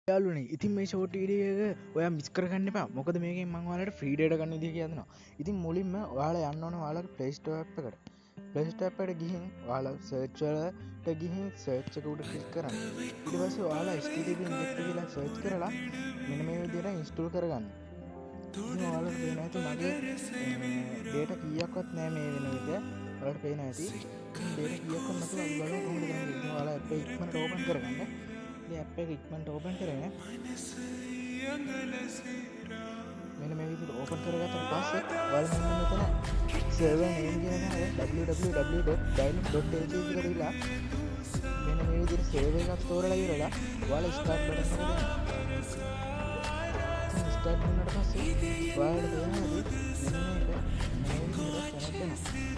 යාළුවනේ ඉතින් මේ ෂෝට් වීඩියෝ එක ඔයා මිස් කරගන්න එපා. මොකද මේකෙන් මම ඔයාලට ෆ්‍රී ඩේටා ගන්න විදිහ කියනවා. ඉතින් මුලින්ම ඔයාලා යන්න ඕන ඔයාලගේ Play Store app එකට. Play Store app එකට ගිහින් ඔයාලා search වලට ගිහින් search එක උඩ ක්ලික් කරන්න. ඊට පස්සේ ඔයාලා HTTP inject කියලා search කරලා මෙන්න මේ විදිහට install කරගන්න. ඉතින් ඔයාලට පේන ඇති මගේ data කීයක්වත් නැහැ මේ වෙන විදිහ. ඔයාලට පේන ඇති data කීයක්වත් නැතුව අපි බලමු කොහොමද කරන්නේ. ඉතින් ඔයාලා app එක ඉක්මනට open කරගන්න. app එක ඉක්මනට ඕපන් කරගෙන මෙන්න මේ විදිහට ඕපන් කරගත්තට පස්සේ ඔයාලා මෙන්න මෙතන සර්වර් නේම් කියන තැන www.dialog.lk කියලා දීලා මෙන්න මේ විදිහට සර්වර් එකක් තෝරලා ඉවරලා ඔයාලා ස්ටාර්ට් බටන් එක දෙන්න. ස්ටාර්ට් වුණාට පස්සේ ඔයාලට තේරෙනවා මෙන්න මේක මේ විදිහට කනෙක්ට් වෙනවා.